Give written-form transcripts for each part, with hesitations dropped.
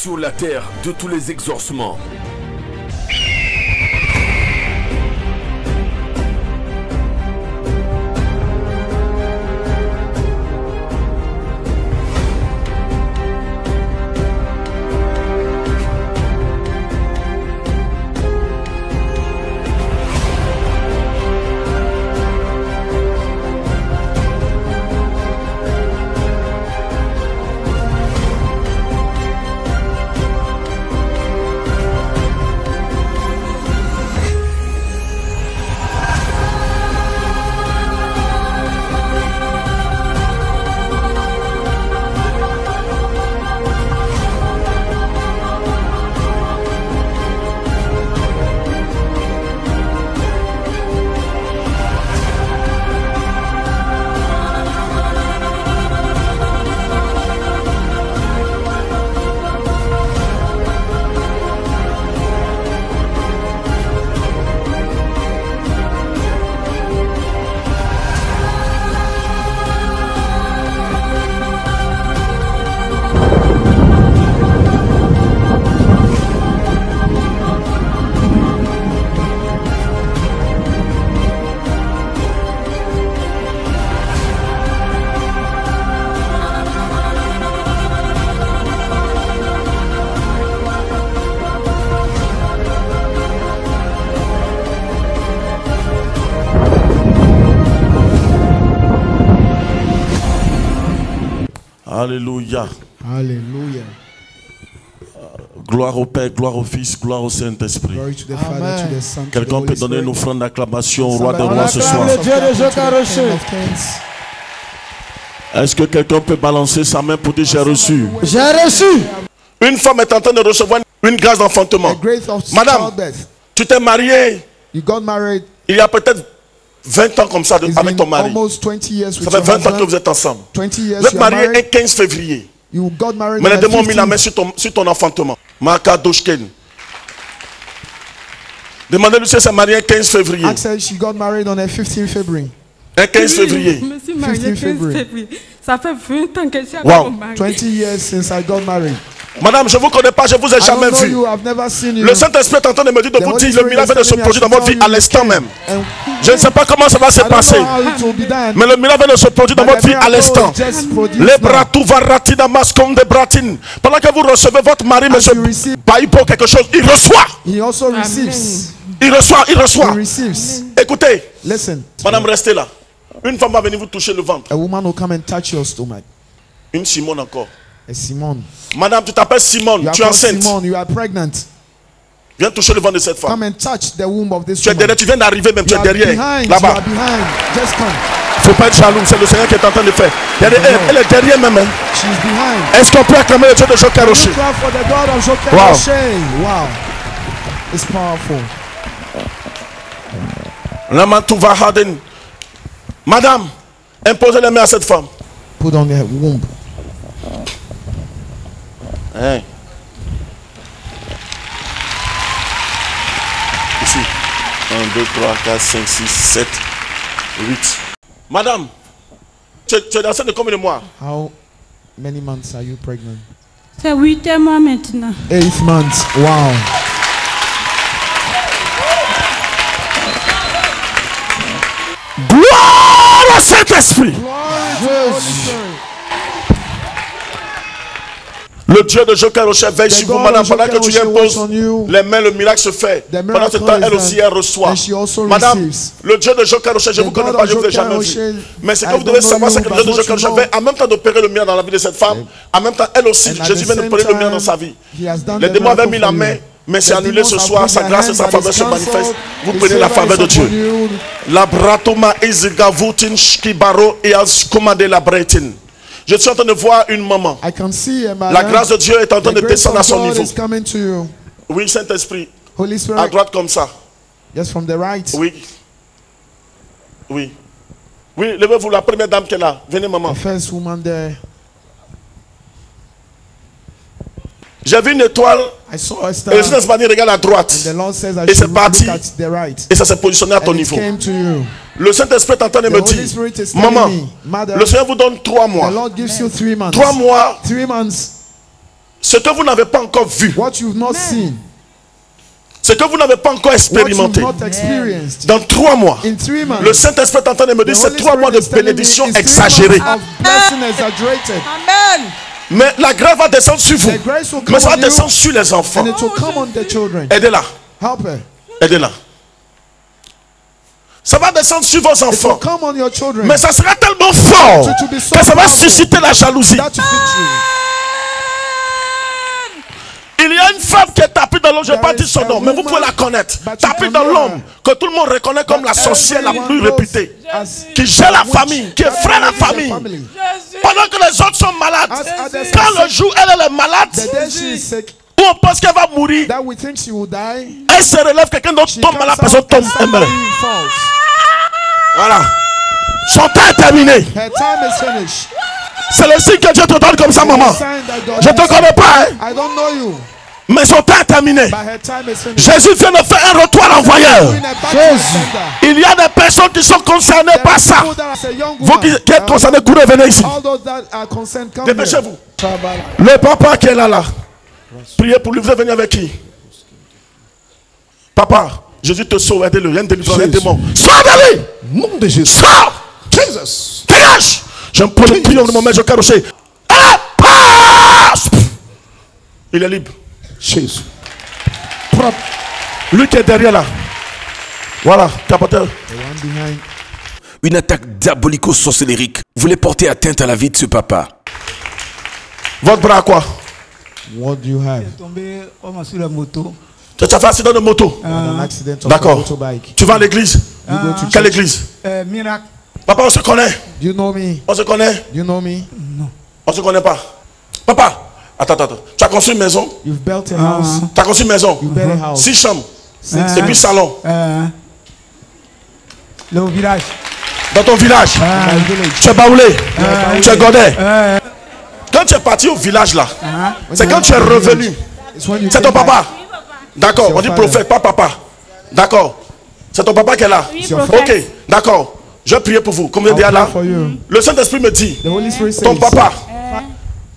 sur la terre de tous les exorcements. Alléluia. Alléluia. Gloire au Père, gloire au Fils, gloire au Saint-Esprit. Glory to the Father, to the Son, to the Quelqu'un Holy peut donner une Spirit. offrande d'acclamation au roi des Somebody rois ce soir. acclame the Dieu de Jocarochet. Est-ce que quelqu'un peut balancer sa main pour dire j'ai reçu? J'ai reçu. Une femme est en train de recevoir une grâce d'enfantement. A grace of Madame, childbirth. tu t'es mariée You got married. il y a peut-être 20 ans comme ça It's avec been ton mari. almost 20 years with Ça fait your 20 ans que husband. vous êtes ensemble. 20 years Vous êtes you are marié married. un 15 février. You got married Mais les on démons the ont mis la main 15th. sur ton enfantement. Makadoshken. Demandez-lui si elle s'est mariée un 15 février. Ask her, she got married on the 15th February. Un 15 février. Je me suis mariée 15 15 février. février. Ça fait 20 ans que je suis avec Wow. mon mari. 20 years since I got married. Madame, je ne vous connais pas, je ne vous ai I jamais don't know vu. you, I've never seen you. Le Saint-Esprit est en train de me dire de The vous Holy dire le Spirit miracle is vient de se telling me I produire dans should votre vie tell à you l'instant you même. And Je ne sais pas comment ça va se I don't passer. know how it will be done. Mais le miracle vient de se produire dans But votre the vie à miracle l'instant. just produced Les now. bras tout varatina mascom de bratine. Pendant que vous recevez votre mari, monsieur you receive- Baï pour quelque chose, il reçoit. He also Amen. receives. Il reçoit, il He reçoit. receives. Écoutez, Listen. madame, restez là. Une femme va venir vous toucher le ventre. A woman will come and touch your stomach. Une Simone encore. A Simone. Madame, tu t'appelles Simone, You are tu es called enceinte. Simone. You are pregnant. Viens toucher le ventre de cette femme. Come and touch the womb of this Tu es woman. derrière, tu viens d'arriver même, tu You es are derrière. behind. You Là-bas. are behind. Just come. Il ne faut pas être jaloux, c'est le Seigneur qui est en train de faire. Derrière elle, elle est derrière même. Hein. She's behind. Est-ce qu'on peut acclamer le Dieu de Jocarochet? You clap for the God of Joker Wow. Rocher. Wow. It's powerful. Lamantuva Harden. Madame, imposez les mains à cette femme. Put on her womb. Hein. Ici. 1, 2, 3, 4, 5, 6, 7, 8. Madame, tu es enceinte de combien de mois? How many months are you pregnant? C'est 8e mois maintenant. 8 months. Wow. Gloire au Saint-Esprit. Le Dieu de Jocarochet veille sur vous, God madame. of Pendant que tu Jocarochet imposes works on you. les mains, le miracle se fait. The Pendant ce miracle temps, is elle aussi, done. elle reçoit. And she also Madame, receives. le Dieu de Jocarochet, je ne The vous connais God pas, of je ne vous ai jamais vu. Jocarochet, Mais ce que I vous devez don't know savoir, you, c'est que le but Dieu de what you Jocarochet know- veille en même temps d'opérer le miracle dans la vie de cette femme. En même temps, elle aussi, And at Jésus the vient de same opérer le miracle dans time, sa vie. he has done Les the démons avaient miracle mis la for main, you. mais c'est The annulé ce demons have soir. put Sa their grâce et hand, sa but faveur it's se manifestent. cancelled. Vous His prenez la favor faveur de is upon Dieu. you. La bratoma izgavutin shkibaro et as commandé la bretin. Je suis en train de voir une maman. I can see a man. La grâce de Dieu est en train The de grace descendre à of son God niveau. is coming to you. Oui, Saint-Esprit. Holy À Spirit. droite comme ça. Just from the right. Oui. Oui. Oui, levez-vous, la première dame qui est là. Venez, maman. The first woman there. J'ai vu une étoile. I saw a star. Et le Seigneur m'a dit, regarde à droite. And the Lord says I Et c'est should look parti. at the right. Et ça s'est positionné à ton And it niveau. came to you. Le Saint-Esprit est en train de The me Holy dire, Spirit is telling maman, me, Mother, le Seigneur vous donne 3 the mois. Lord gives you 3 months. 3 mois 3 months Ce que vous n'avez pas encore vu, What you've not seen, ce que vous n'avez pas encore what you've expérimenté, not experienced. dans 3 mois, In 3 months, le Saint-Esprit est en train de me dire, the c'est Holy 3 mois de Spirit is telling me bénédiction it's 3 exagérée. months of blessing exaggerated. Amen. Mais la grâce va descendre sur vous. The grace will come Mais ça va on you, descendre sur les enfants. and it will come on the children. Aidez-la. Help her. Aidez-la. Ça va descendre sur vos It will enfants. come on your children. Mais ça sera tellement fort To be so que ça va powerful. susciter la jalousie. That's victory. Il y a une femme qui est tapée dans l'homme, je ne vais pas There dire is son a nom, mais vous woman, pouvez la connaître. but you Tapée can dans know l'homme, her. que tout le monde reconnaît comme la sorcière la plus Everyone réputée, knows as qui gère la a witch. famille, qui effraie la That is the famille. family. Pendant que les autres sont malades, As others quand are le jour elle est malade, The day she is sick, où on pense qu'elle va mourir, that we think she will die, elle se relève, quelqu'un d'autre she tombe comes malade, out personne tombe, and elle meurt. somebody falls. Voilà. Son temps est terminé. Her time is finished. C'est le signe que Dieu te donne comme ça, maman. Sign that God Je ne te has- connais pas, hein, I don't know you, mais son temps est terminé. but her time is finished. Jésus vient de faire un retour à l'envoyeur. Doing a back to the sender. Il y a des personnes qui sont concernées There par are ça. people that are say, young Vous woman, qui êtes concernés, courez, venez ici. all those that are concerned, come here. Dépêchez-vous. Le papa qui est là. Priez pour lui. Vous êtes venu avec qui? Papa, Jésus te sauve. Aidez-le. Il y a une délivrance. Il y a un démon. Sors de lui. Nom de Jésus. Sors. Jesus. Dégage. Je me pose une prière de mon maître. Je carrossé. Passe. Il est libre. Jésus. Propre. Lui qui est derrière là. Voilà. Capoteur. The one behind. Une attaque diabolico-sorcellérique voulait porter atteinte à la vie de ce papa. Votre bras à quoi? What do you have? Tombé homme sur la moto. Tu as fait un accident de moto. An accident of a D'accord. motorbike. Tu vas à l'église. You go to Quelle church. église? Miracle. Papa, on se connaît. Do you know me? On se connaît. Do you know me? On se connaît pas. Papa, attends. Tu as construit une maison. You've built a house. Tu as construit une maison. You built a house. 6 chambres. Six Et puis salon. Le village. Dans ton village. My village. Tu es baoulé. Tu es godé. Euh, Quand tu es parti au village là, c'est you quand tu es went to the revenu. village. It's when you C'est ton came papa. back. D'accord. C'est On dit your prophète, pas papa. D'accord. C'est ton papa qui est là. Oui, your prophète. Ok. D'accord. Je vais prier pour vous. Comme je I'll dis pray là, for you. le Saint-Esprit me dit, The Holy Spirit says ton papa,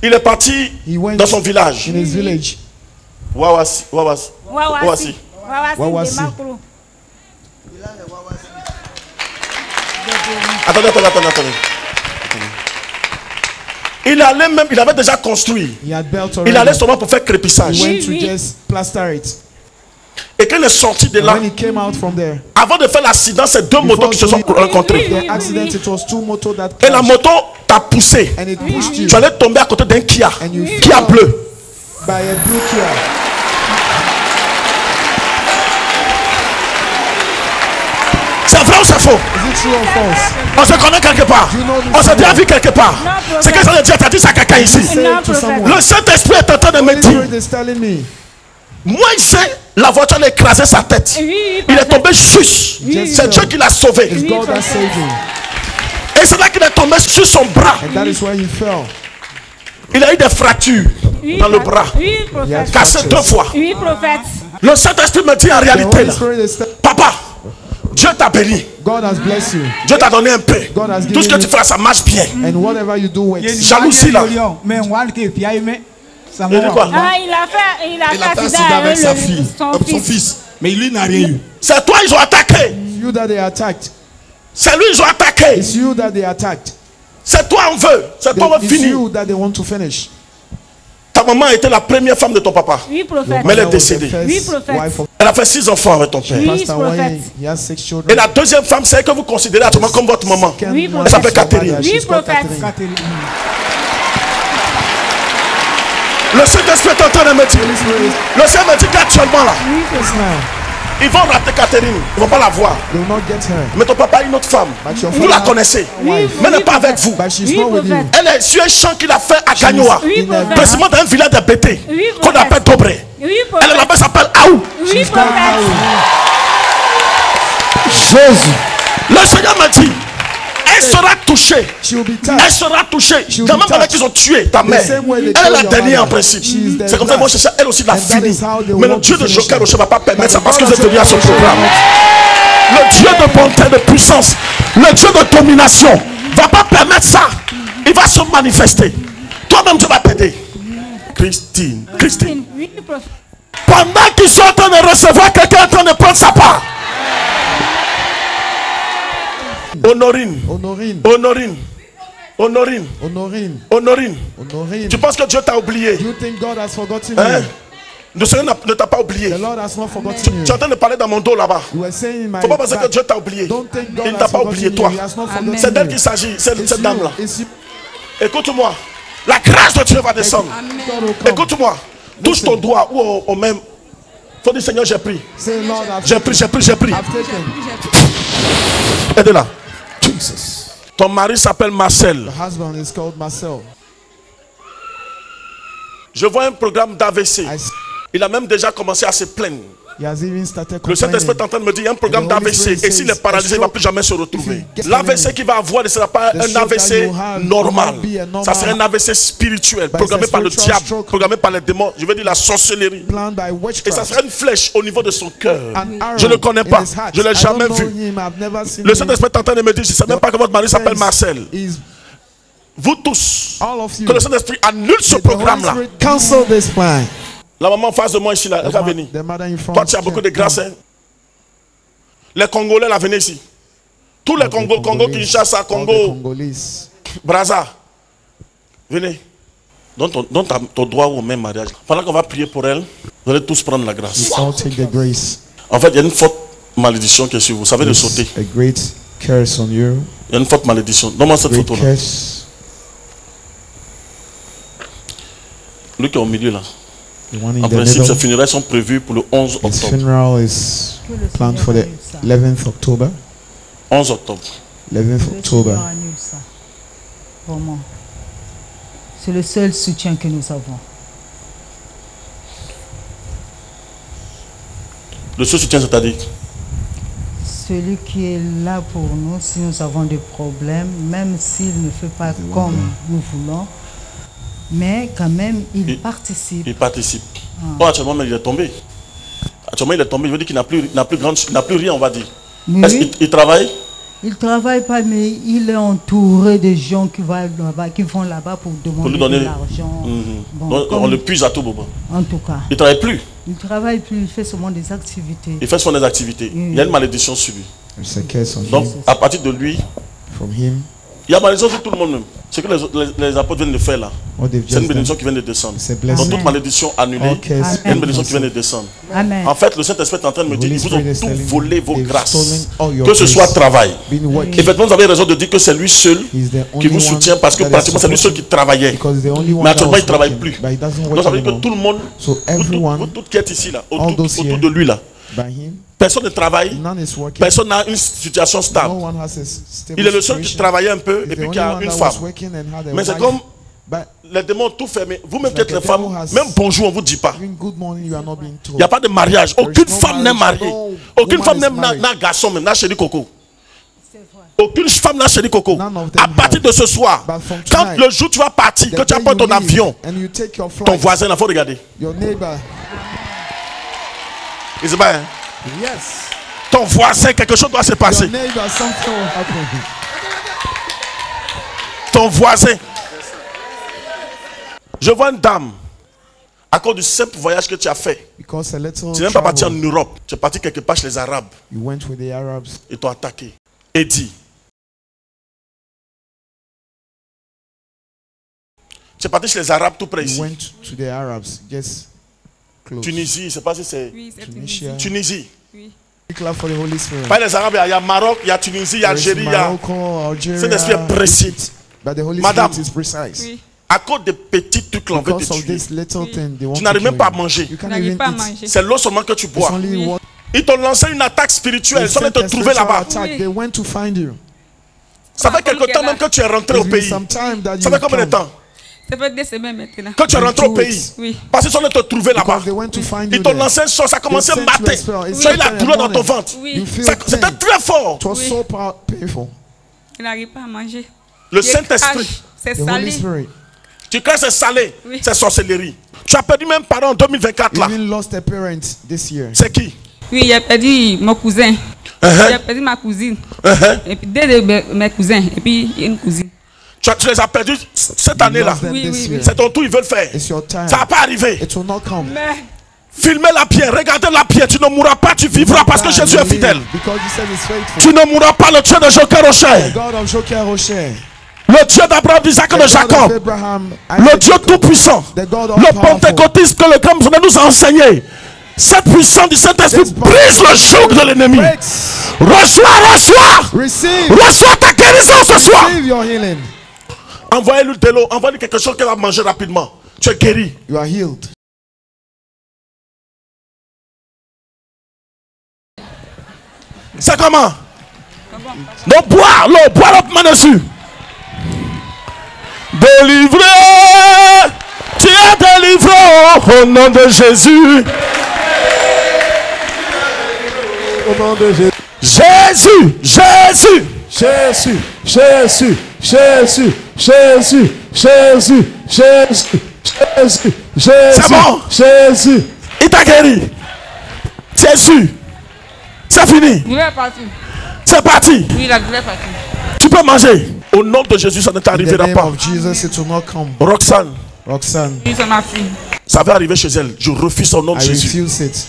il est parti he went dans son village. in his village. Wawasi. Wawasi. Wawasi. Wawasi. Wawasi de Makro. Attendez. Il avait déjà construit. He had built Il allait already. seulement pour faire crépissage. He went to Oui. just plaster it. Et quand il est sorti de là, When he came out from there, avant de faire l'accident, c'est deux motos qui se sont rencontrées. the accident, it was 2 motos that Et la crashed. moto t'a poussé. And it pushed you Tu allais tomber à côté d'un Kia. And you Kia fell. bleu. by a blue Kia. C'est vrai ou c'est faux? Is it true or false? On se connaît quelque part. You know this On s'est déjà somewhere. vu quelque part. Non, C'est que ça veut dire, t'as dit ça à quelqu'un ici. Say it to someone. Le Saint-Esprit est en train de me Holy dire, Spirit is telling me. moi il sait, la voiture a écrasé sa tête. Oui, Il est prophète. tombé juste. Just C'est so. Dieu qui l'a sauvé. It's God that saved him. Et c'est là qu'il est tombé sur son bras. And that is why he fell. Il a eu des fractures Oui, dans le prophète. bras. Oui, prophète. Cassé 2 fois. Oui, prophète. Le Saint-Esprit me dit en The réalité Holy là, Spirit is papa, Dieu t'a béni. God has blessed you. Dieu t'a donné un peu. God has Tout ce que given tu fais, ça marche bien. And whatever you do works. Jalousie, là. Mais on qui est piaille, mais ça Il dit quoi? Ah, il a fait Il a fait accident accident avec sa le- fille, son son fils. fils. Mais lui n'a rien eu. C'est toi, ils ont attaqué. You that they attacked. C'est lui, ils ont attaqué. It's you that they attacked. C'est toi, on veut. C'est toi, on veut It's finir. you that they want to finish. Ta maman était la première femme de ton papa. Oui, prophète. Mais elle est That was the décédée. first Oui, prophète. wife of Elle a fait 6 enfants avec ton père. Oui, Pastor prophète. Wayne. He has 6 Et children. la deuxième femme, c'est elle que vous considérez actuellement comme votre maman. Second Oui, one prophète. is Elle s'appelle your Catherine. mother. Oui, She's called prophète. Catherine. Le Saint-Esprit est en train de me dire. Holy Spirit is Le Seigneur me dit qu'actuellement là, yes now. ils vont rater Catherine. Ils vont pas la voir. They will not get her. Mais ton papa a une autre femme. But your Vous la father- connaissez. wife. Mais elle n'est pas avec vous. But she's Oui, not with you. prophète. Elle est sur un champ qu'il a fait à Gagnoa. Oui, In a prophète. Précisément dans un village de Bété. Oui, Qu'on prophète. appelle Dobré. Oui, Elle prophète. là-bas s'appelle Aou. Oui, She's called prophète. Aou. Jésus. Le Seigneur m'a dit, elle sera touchée. She will be Elle touched. sera touchée. She will Dans be même pendant touched. qu'ils ont tué ta mère. same way they Elle est killed la your dernière en mother. principe. She is the C'est comme ça qu'ils vont chercher elle aussi la And that finir. is how they Mais le want Dieu to de finish Joker it. ne va pas permettre ça But parce que God vous êtes has venu à ce said, programme. Le Dieu de bonté, de puissance, le Dieu de domination va pas permettre ça. Il va se manifester. Toi-même tu vas t'aider. Christine. Christine. Oui, prophète. Pendant qu'ils sont en train de recevoir, quelqu'un est en train de prendre sa part. Honorine. Honorine. Honorine. Honorine. Honorine. Honorine. Honorine. Tu penses que Dieu t'a oublié? Do you think God has forgotten Hein? you? Le Seigneur ne t'a pas oublié. The Lord has not forgotten Tu you. es en train de parler dans mon dos là-bas. You were saying in my Faut pas penser que back, Dieu t'a oublié. don't think God Il ne has t'a pas forgotten oublié you. toi. He has not Amen. forgotten C'est d'elle you. qu'il s'agit, cette It's dame-là. you. It's you. Écoute-moi. La grâce de Dieu va descendre. God will come. Écoute-moi. Touche ton doigt ou au même. Faut dire Seigneur, j'ai pris. Say, Lord, J'ai pris, j'ai pris, j'ai pris. I've taken. Aide-la. Jesus. Ton mari s'appelle Marcel. The husband is called Marcel. Je vois un programme d'AVC. I see. Il a même déjà commencé à se plaindre. He has even started Le Saint-Esprit est en complaining. train de me dire il y a un programme The Holy d'AVC. Spirit Et s'il est says, paralysé, il ne va plus jamais se retrouver. If he gets L'AVC qu'il va avoir ne sera pas The un stroke that AVC you have normal. will not be a normal- Ça sera un AVC spirituel, But programmé it's a par le spiritual diable, stroke. programmé par les démons. Je veux dire la sorcellerie. Planned by Et ça witchcraft. sera une flèche au niveau de son cœur. An arrow Je ne le connais in pas. his heart. Je ne l'ai I jamais don't know vu. him. I've never seen Le him. Saint-Esprit est en train de me dire, je ne sais même pas que votre mari s'appelle Marcel. Is Vous tous, all of you. que le Saint-Esprit annule ce May the Holy programme-là. Spirit cancel this plan. La maman en face de moi ici, là, elle va venir. The mother in front. Toi, tu as beaucoup de grâce. Hein? Les Congolais, là, venez ici. Tous les Congos, Congo, Kinshasa, All the Congo, Congolese. Brazza. Venez. Donne ton doigt au même mariage. Pendant qu'on va prier pour elle, vous allez tous prendre la grâce. All take the grace. En fait, il y a une forte malédiction qui est sur vous. Vous savez de sauter. A great curse on you. Il y a une forte malédiction. Donne-moi cette Great photo-là. curse. Lui qui est au milieu, là. The one in En the principe, middle. ses funérailles sont prévues pour le 11 His octobre. funeral is planned for the 11th October. 11 octobre. 11th October. annule ça. Vraiment. C'est le seul soutien que nous avons. Le seul soutien, c'est-à-dire Celui qui est là pour nous, si nous avons des problèmes, même s'il ne fait pas comme nous voulons, mais quand même, il participe. il participe. Oh, actuellement, mais il est tombé. Actuellement, il est tombé. Je veux dire qu'il n'a plus rien, on va dire. Oui, Est-ce qu'il travaille? il ne travaille pas, mais il est entouré de gens qui vont là-bas pour demander lui donner de l'argent. Bon, Donc, on le puise à tout moment. en tout cas, Il ne travaille plus. il ne travaille plus, il fait seulement des activités. Il fait son des activités. Il y a une malédiction sur lui. There's a curse on Donc, him. à partir de lui, From him. il y a malédiction sur tout le monde même. Ce que les apôtres viennent de faire là, What they've c'est une just bénédiction done. qui vient de descendre. C'est Donc, blessing. toute malédiction annulée, All curse. il y a une bénédiction qui vient de descendre. Amen. En fait, le Saint-Esprit est en train de me dire, Holy ils vous ont Spirit is tout telling volé you, vos they've grâces. stolen all your Que ce soit grace. travail. Been working. Effectivement, vous avez raison de dire que c'est lui seul He's the qui only vous one soutient parce que that is pratiquement c'est lui seul qui supporting, travaillait. because the only one Mais that actuellement, was il ne travaille working, plus. but he doesn't work Donc ça veut dire que anymore. tout le monde, So everyone vous tous qui êtes ici là, all autour those here, de lui là, by him, personne ne travaille, none is working. personne n'a une situation No stable. one has a stable Il est le seul qui situation. travaillait un peu He's et the puis only qui a one une that femme. was working and had a Mais c'est wife. comme But les démons ont tout fermé. Vous-même qui Like êtes les the femmes, devil has- même bonjour on ne vous dit pas. even good morning, you are not being Il told. n'y a pas de mariage. There is Aucune no femme n'est marriage. mariée. No Aucune woman femme is n'a married. n'a garçon même, n'a chéri coco. Aucune femme n'a chéri coco. None of them À partir have. de ce soir, But from quand tonight, le jour tu vas partir, The que tu day apportes you ton leave avion, and you take your ton flight, voisin, il faut regarder. your neighbor, Il se bat, hein? yes, Ton voisin, quelque chose doit se passer. your neighbor, something will happen. Ton voisin. Je vois une dame, à cause du simple voyage que tu as fait. Because a little Tu n'es même pas parti en travel, Europe. Tu es parti quelque part chez les Arabes. you went with the Arabs. Ils t'ont attaqué. Et dit. Tu es parti chez les Arabes tout près You ici. went to the Arabs, just close. Tunisie, je ne sais pas si c'est Oui, c'est Tunisia. Tunisie. Declare for the Holy Spirit. Pas les Arabes, il y a Maroc, il y a Tunisie, il y a There is Algérie, il y a... Morocco, Algeria, Saint-Esprit est précis. Egypt, but the Holy Madame. Spirit is precise. Oui. À cause des petits trucs là, on veut Because te of tuer. this little thing, they want Tu to n'arrives kill même pas à you. manger. You On can't n'arrive even pas à eat. manger. C'est l'eau seulement que tu It's bois. only Oui. what Ils t'ont lancé une attaque spirituelle. Ils sont allés te trouver là-bas. attack. Oui. They went to find you. Ça fait quelque temps même que tu es rentré au It's been pays. some time that Ça you fait combien de come. temps Ça fait 2 semaines maintenant. que tu es Been rentré au 2 pays? weeks. Oui. Parce qu'ils sont allés te trouver là-bas. Because they went to find you Ils t'ont there. lancé un sort, ça a commencé à They sent you mater. a spell. It's Tu as eu la like douleur in the dans ton morning. ventre. Oui. You feel C'était pain. très fort. It was Oui. so painful. Il n'arrive pas à manger. Le Il Saint-Esprit, crache, c'est The Holy salé. Spirit tu crées c'est salé, Oui. c'est sorcellerie. Tu as perdu même parents en 2024 là. even lost a parent this year. C'est qui? Oui, il a perdu mon cousin. Il a perdu ma cousine. Et puis deux de mes cousins. Et puis une cousine. Tu les as perdus cette année-là. Oui, oui, oui. C'est ton tour, ils veulent faire. It's your time. Ça va pas arriver. It will not come. Mais Filmez-la bien, regardez-la bien. Tu ne mourras pas, tu vivras parce que Jésus est fidèle. Because he said he's faithful. Tu ne mourras pas, le Dieu de Joker Rocher. The God of Joker Rocher. Le Dieu d'Abraham, d'Isaac et de Jacob. Le Dieu tout-puissant. Le pentecôtiste que le grand missionnaire nous a enseigné. Cette puissance du Saint-Esprit brise le joug de l'ennemi. Reçois. Reçois ta guérison ce soir. Envoyez-lui de l'eau. Envoyez-lui quelque chose qu'elle va manger rapidement. Tu es guéri. You are healed. C'est comment? Non, bois l'eau, bois l'autre main dessus. Délivré, tu es délivré au nom de Jésus. Au nom de Jésus. Jésus, Jésus, Jésus, Jésus, Jésus, Jésus, Jésus, Jésus, Jésus, Jésus. C'est bon. Jésus. Il t'a guéri. Jésus. C'est fini. il est parti. C'est parti. Oui, la douleur est partie. Tu peux manger. Au nom de Jésus, ça ne In the t'arrivera name pas. of Jesus, it will not come. Roxane, Roxanne, Oui, c'est ma fille. ça va arriver chez elle. Je refuse au nom de I Jésus. refuse it.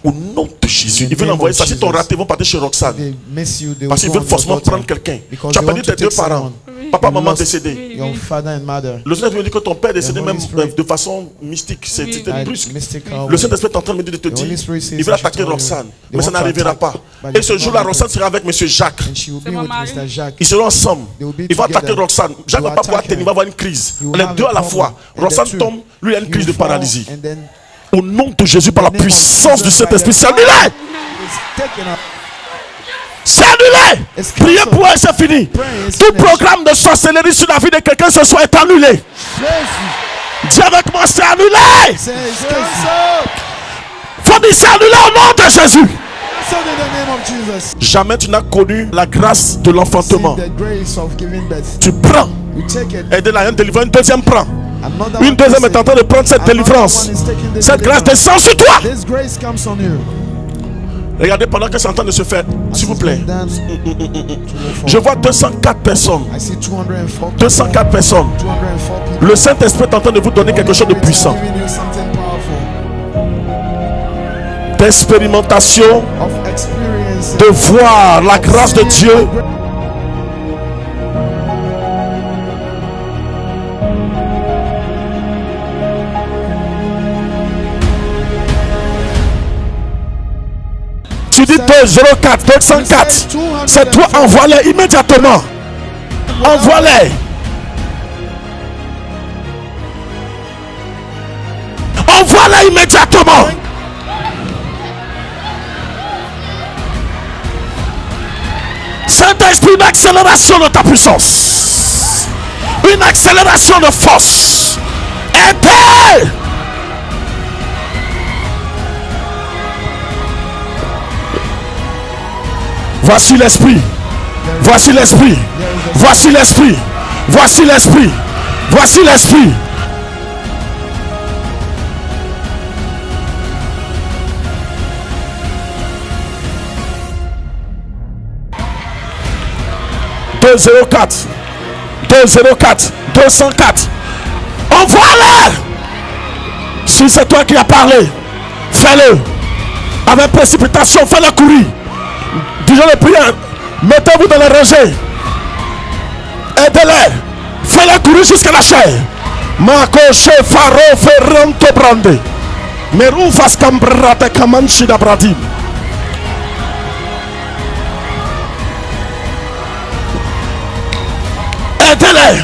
Au nom de Jésus. In the Ils veulent name envoyer of ça. Si ton Jesus. raté, ils vont partir chez Roxane. They miss you. They Parce qu'ils will go veulent on your forcément daughter. prendre quelqu'un. Because Tu as they perdu want to tes deux take parents. someone. Papa, You maman lost décédés. Your father and mother. Le Seigneur me dit que ton père est décédé The même Holy Spirit. de façon mystique. C'était Like brusque. mystical Le way. Saint-Esprit est en train de me dire de te The Holy dire, Spirit says il veut I should attaquer tell you. Roxane. They Mais ça want to n'arrivera attack, pas. but Et it ce will jour-là, not Roxane happen. sera avec M. Jacques. And she will be C'est mon with mari. Mr. Jacques. Ils seront ensemble. They will be Ils vont attaquer together. Roxane. Jacques ne va You pas pouvoir attack tenir, il her. va avoir une crise. You will Les have deux a à la problem. fois. And the Roxane two. tombe, lui a une You crise de fall, paralysie. and then Au nom de Jésus, par la the name of puissance du Jesus, by Saint-Esprit, the c'est power annulé. is taken up. C'est annulé. It's Priez cancelled. pour elle, c'est fini. Pray, it's Tout finished. programme de sorcellerie sur la vie de quelqu'un ce soir est annulé. Jesus. Dis avec moi, c'est annulé. Say it's cancelled. Faut dire c'est annulé au nom de Jésus. Cancelled in the name of Jesus. Jamais tu n'as connu la grâce de l'enfantement. See the grace of giving birth. Tu prends. You take it. Et de la délivrance, une deuxième prend. Another Une one deuxième takes est en train de prendre cette Another délivrance. one is taking the Cette grâce deliverance. descend sur toi. This grace comes on you. Regardez pendant que c'est en train de se faire. S'il vous plaît. Dance. Je vois 204 personnes. I see 204 204 personnes. 204 people. Le Saint-Esprit est en train de vous donner quelque chose de puissant. Giving you something powerful. D'expérimentation, Of experience. de voir la grâce de Dieu. Tu dis 204, 204. C'est toi, envoie-les immédiatement. Envoie-les. Envoie-les immédiatement. Saint-Esprit, une accélération de ta puissance. Une accélération de force. Aidez. Voici l'esprit. Voici l'esprit. Voici l'esprit. Voici l'esprit. Voici l'esprit. « 204, 204, 204. Envoie-le. Si c'est toi qui as parlé, fais-le. Avec précipitation, fais-le courir. Disons les prières. Mettez-vous dans les rangées. Aidez-les. Fais-le courir jusqu'à la chair. Marco Faro Ferranto Brande. Merufas Cambrate Kamanchi da Bradim. Aidez-les.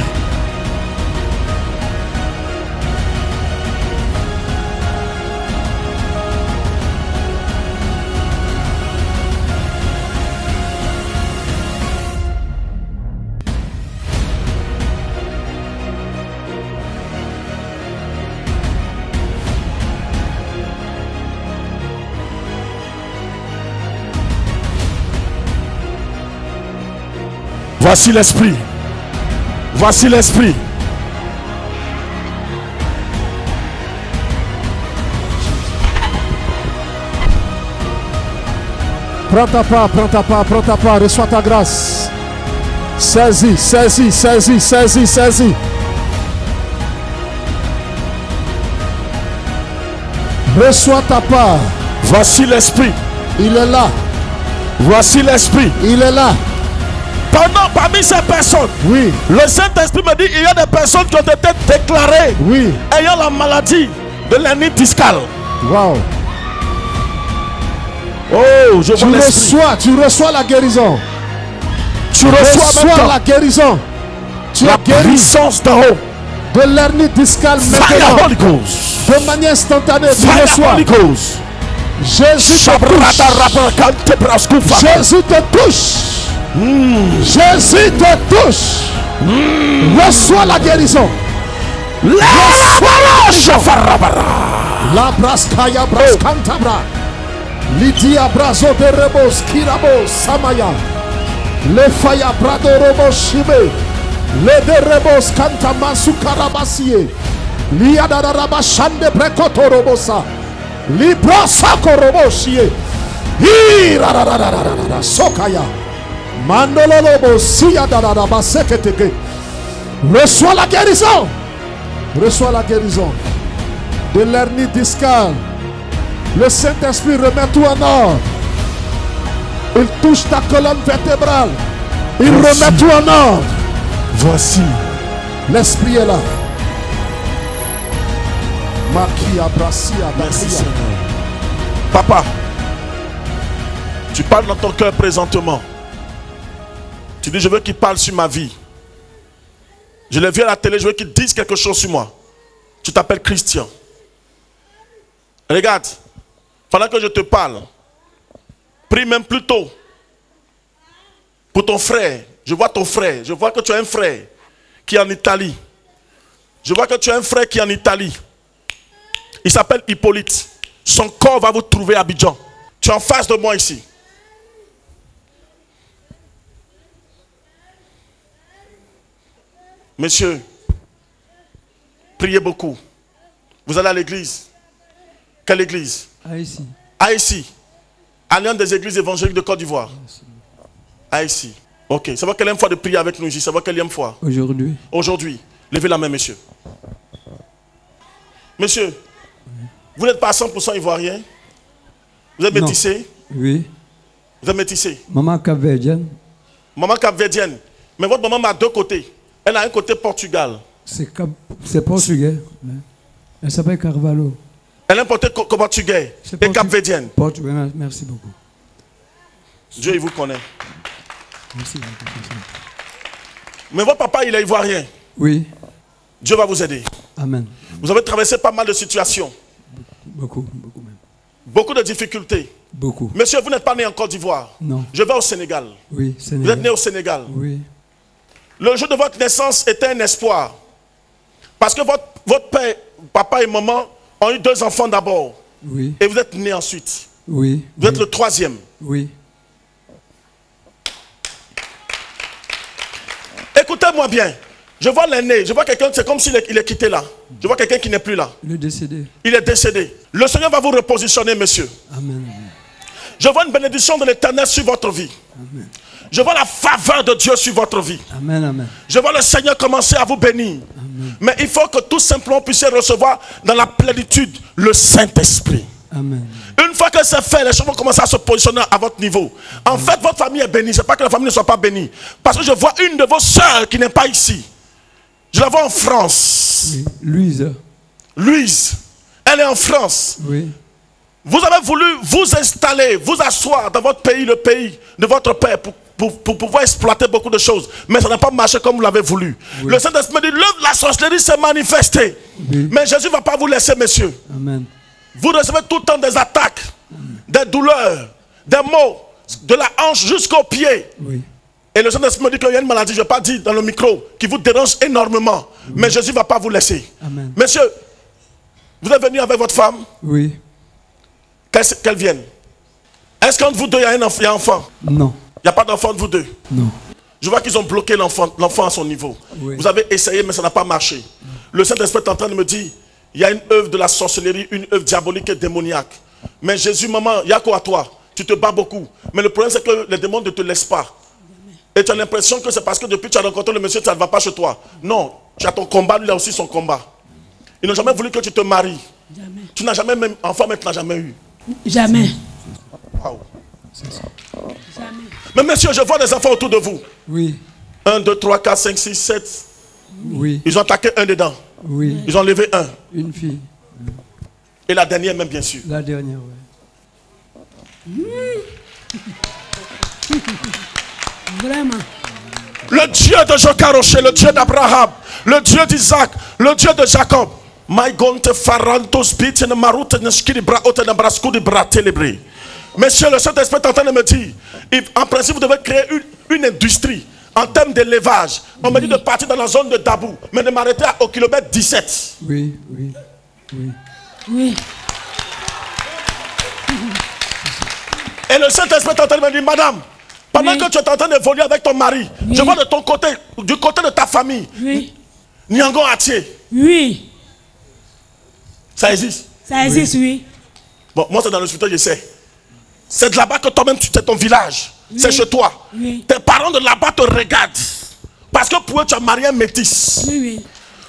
Voici l'esprit. Voici l'esprit. Prends ta part, reçois ta grâce. Saisis, saisis, saisis, saisis, saisis. Reçois ta part. Voici l'esprit. Il est là. Voici l'esprit. Il est là. Pendant parmi ces personnes, Oui, le Saint-Esprit me dit il y a des personnes qui ont été déclarées oui. ayant la maladie de l'hernie discale. Wow. Oh, je vois l'esprit. Tu reçois la guérison. Tu reçois Reçois maintenant la guérison. Tu la es guéri puissance d'en haut. de l'hernie discale Fire maintenant. Holy Ghost. De manière instantanée, tu Fire reçois. Holy Ghost. Jésus te touche. Jésus te touche. Jésus te touche. Reçois la guérison. La braskaya braskantabra. Lydia brazo de rebos kirabo samaya. Le faya brado robo shibe. Le de rebos kanta masukarabasiye. Lia daraba shande prekoto robosa. Libra sako robo shiye. Hi sokaya. Mandolo lobo siya daraba seketeke. Reçois la guérison. Reçois la guérison de l'hernie discale. Le Saint-Esprit remet tout en ordre. Il touche ta colonne vertébrale. Il remet tout en ordre. Voici. L'Esprit est là. Makia brasia Merci dakia. Seigneur. Papa, tu parles dans ton cœur présentement. Tu dis je veux qu'il parle sur ma vie. Je l'ai vu à la télé, je veux qu'il dise quelque chose sur moi. Tu t'appelles Christian. Regarde, pendant que je te parle, prie même plus tôt pour ton frère. Je vois ton frère, je vois que tu as un frère qui est en Italie. Je vois que tu as un frère qui est en Italie. Il s'appelle Hippolyte. Son corps va vous trouver à Abidjan. Tu es en face de moi ici. Monsieur, priez beaucoup. Vous allez à l'église. Quelle église? Ici. Ici. À l'une des églises évangéliques de Côte d'Ivoire. Ici. Ok. Ça va quelle fois de prier avec nous ici? Ça va quelle fois? Aujourd'hui. Aujourd'hui. Levez la main, monsieur. Monsieur, vous n'êtes pas à 100% ivoirien? Vous êtes métissé? Oui. Vous êtes métissé? Maman capverdienne. Maman capverdienne. Mais votre maman a deux côtés. Elle a un côté Portugal. C'est portugais. Elle s'appelle Carvalho. Elle a un côté portugais et capverdienne. Portugais, merci beaucoup. Dieu, il vous connaît. Merci beaucoup. Mais votre papa, il est ivoirien. Oui. Dieu va vous aider. Amen. Vous avez traversé pas mal de situations. Beaucoup, beaucoup même. Beaucoup de difficultés. Beaucoup. Monsieur, vous n'êtes pas né en Côte d'Ivoire. Non. Je vais au Sénégal. Oui, Sénégal. Vous êtes né au Sénégal. Oui. Le jour de votre naissance était un espoir. Parce que votre père, papa et maman ont eu deux enfants d'abord. Oui. Et vous êtes né ensuite. Oui. Vous êtes le troisième. Oui. Écoutez-moi bien. Je vois l'aîné. Je vois quelqu'un, c'est comme s'il est quitté là. Je vois quelqu'un qui n'est plus là. Il est décédé. Il est décédé. Le Seigneur va vous repositionner, monsieur. Amen. Je vois une bénédiction de l'Éternel sur votre vie. Amen. Je vois la faveur de Dieu sur votre vie. Amen, amen. Je vois le Seigneur commencer à vous bénir. Amen. Mais il faut que tout simplement puissiez recevoir dans la plénitude le Saint-Esprit. Amen. Une fois que c'est fait, les choses vont commencer à se positionner à votre niveau. En fait, votre famille est bénie. Ce n'est pas que la famille ne soit pas bénie. Parce que je vois une de vos sœurs qui n'est pas ici. Je la vois en France. Oui. Louise. Louise. Elle est en France. Oui. Vous avez voulu vous installer, vous asseoir dans votre pays, le pays de votre père, pour pouvoir exploiter beaucoup de choses. Mais ça n'a pas marché comme vous l'avez voulu. Oui. Le Saint-Esprit me dit, la sorcellerie s'est manifestée. Oui. Mais Jésus ne va pas vous laisser, messieurs. Amen. Vous recevez tout le temps des attaques, des douleurs, des maux, de la hanche jusqu'au pied. Oui. Et le Saint-Esprit me dit qu'il y a une maladie, je ne vais pas dire dans le micro, qui vous dérange énormément. Oui. Mais Jésus ne va pas vous laisser. Amen. Messieurs, vous êtes venus avec votre femme? Oui. Qu'elle vienne. Est-ce qu'entre vous deux, il y a un enfant? Non. Il n'y a pas d'enfant de vous deux? Non. Je vois qu'ils ont bloqué l'enfant à son niveau. Oui. Vous avez essayé, mais ça n'a pas marché. Le Saint-Esprit est en train de me dire, il y a une œuvre de la sorcellerie, une œuvre diabolique et démoniaque. Mais Jésus, maman, il y a quoi à toi? Tu te bats beaucoup. Mais le problème, c'est que les démons ne te laissent pas. Et tu as l'impression que c'est parce que depuis que tu as rencontré le monsieur, ça ne va pas chez toi. Non, tu as ton combat, lui il a aussi son combat. Ils n'ont jamais voulu que tu te maries. Jamais. Tu n'as jamais même enfant, mais tu n'as jamais eu. Jamais. Wow. Jamais. Mais monsieur, je vois des enfants autour de vous. Oui. 1, 2, 3, 4, 5, 6, 7. Oui. Ils ont attaqué un dedans. Oui. Ils ont levé un. Une fille. Et la dernière même, bien sûr. La dernière, oui. Vraiment. Le Dieu de Jocaroché, le Dieu d'Abraham, le Dieu d'Isaac, le Dieu de Jacob. Monsieur, le Saint-Esprit est en train de me dire, en principe, vous devez créer une industrie en termes d'élevage. On me dit de partir dans la zone de Dabou, mais de m'arrêter au kilomètre 17. Oui, oui, oui. Oui. Et le Saint-Esprit est en train de me dire, madame, pendant que tu es en train d'évoluer avec ton mari, je vois de ton côté, du côté de ta famille, Nyango Atié. Oui. Ça existe? Ça existe, oui. Bon, moi c'est dans le hospital, je sais. C'est de là-bas que toi-même, c'est ton village. Oui. C'est chez toi. Oui. Tes parents de là-bas te regardent. Parce que pour eux, tu as marié un métis. Oui, oui.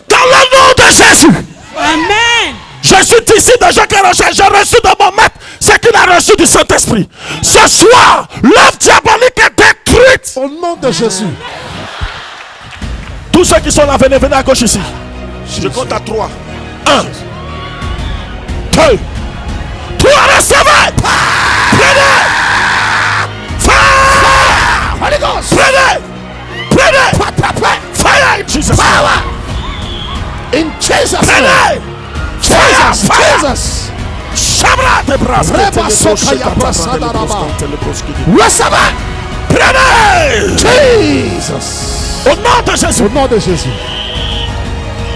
Dans le nom de Jésus. Amen. Je suis ici de Jacques Rocher. J'ai reçu de mon maître ce qu'il a reçu du Saint-Esprit. Ce soir, l'œuvre diabolique est détruite. Au nom de Jésus. Tous ceux qui sont là, venez à gauche ici. Je compte à 3. 1, 2, 3, recevez. Prenez. Fire. Holy Ghost. Prenez. Fire in Jesus' name. In Jesus' name. Jesus. Shabra de bras. Recevez. Prenez. Jesus. Au nom de Jésus. Au nom de Jésus.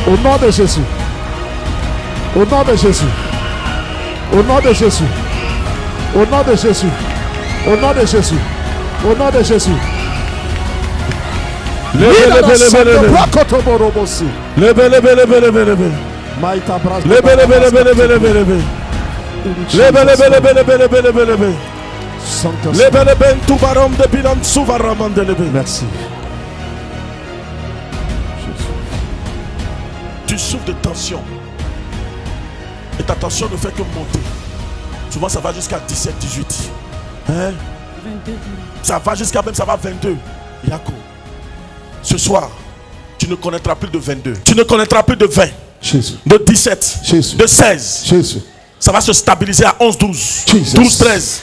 Au nom de Jésus. Au nom de Jésus. Au nom de Jésus. Au nom de Jésus. Au nom de Jésus. Au nom de Jésus. Merci. Tu souffres de tension. Et ta tension ne fait que monter. Souvent ça va jusqu'à 17, 18. Hein? 22. Ça va jusqu'à même, ça va 22. Yako. Ce soir, tu ne connaîtras plus de 22. Tu ne connaîtras plus de 20. Jésus. De 17. Jésus. De 16. Jésus. Ça va se stabiliser à 11, 12. Jesus. 12, 13.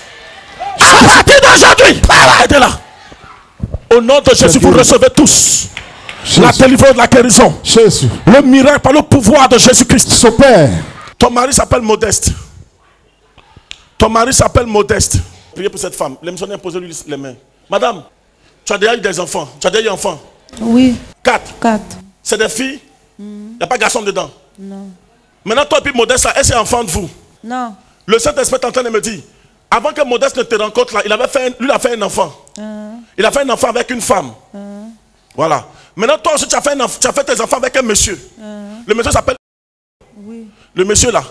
À partir d'aujourd'hui, arrêtez là. Au nom de Jésus, vous recevez tous Jésus. La délivrance de la guérison. Jésus. Le miracle par le pouvoir de Jésus-Christ. Son Père. Ton mari s'appelle Modeste. Ton mari s'appelle Modeste. Priez pour cette femme. Les missionnaires, posez-lui les mains. Madame, tu as déjà eu des enfants. Tu as déjà eu un enfant. Oui. 4. 4. C'est des filles. Il n'y a pas de garçon dedans. Non. Maintenant, toi et puis Modeste, est-ce que c'est enfant de vous? Non. Le Saint-Esprit est en train de me dire, avant que Modeste ne te rencontre là, lui a fait un enfant. Il a fait un enfant avec une femme. Voilà. Maintenant, toi aussi, tu as fait tes enfants avec un monsieur. Le monsieur s'appelle... Oui. Le monsieur là,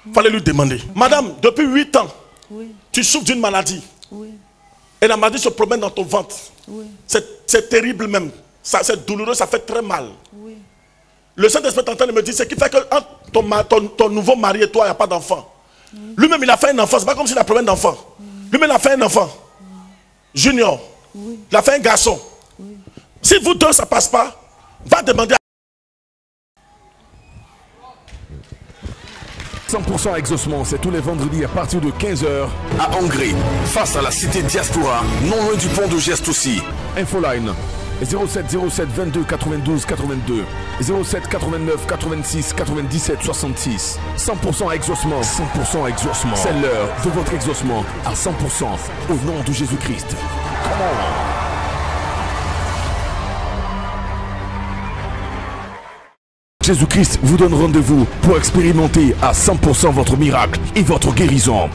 il fallait lui demander. Madame, depuis 8 ans, Oui. tu souffres d'une maladie. Oui. Et la maladie se promène dans ton ventre. Oui. C'est terrible même. C'est douloureux, ça fait très mal. Oui. Le Saint-Esprit est en train de me dire, ce qui fait que entre ton nouveau mari et toi, il n'y a pas d'enfant. Lui-même, il a fait un enfant. C'est pas comme s'il a problème d'enfant. Lui-même, il a fait un enfant. Junior. Oui. Il a fait un garçon. Oui. Si vous deux, ça ne passe pas, va demander à... 100% exaucement, c'est tous les vendredis à partir de 15h à Hongrie, face à la cité Diaspora, non loin du pont de Geste aussi. Infoline 07 07 22 92 82 07 89 86 97 66. 100% exaucement, 100% exaucement. C'est l'heure de votre exaucement à 100% au nom de Jésus-Christ. Come on. Jésus-Christ vous donne rendez-vous pour expérimenter à 100% votre miracle et votre guérison.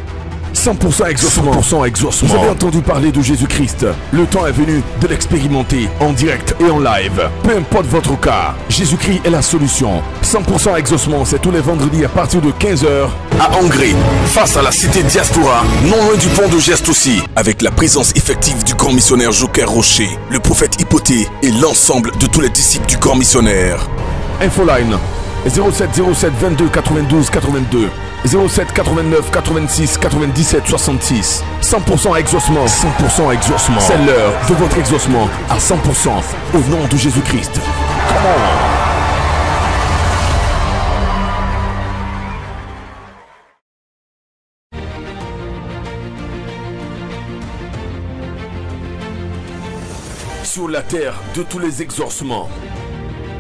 100% exaucement. 100% exaucement. Vous avez entendu parler de Jésus-Christ. Le temps est venu de l'expérimenter en direct et en live. Peu importe votre cas, Jésus-Christ est la solution. 100% exaucement, c'est tous les vendredis à partir de 15h à Angers, face à la cité Diaspora, non loin du pont de Geste aussi, avec la présence effective du grand missionnaire Joker Rocher, le prophète Hypothée et l'ensemble de tous les disciples du grand missionnaire. Infoline 07 07 22 92 82 07 89 86 97 66. 100% exaucement. 100% exaucement. C'est l'heure de votre exaucement à 100% au nom de Jésus-Christ. Come on. Sur la terre de tous les exaucements.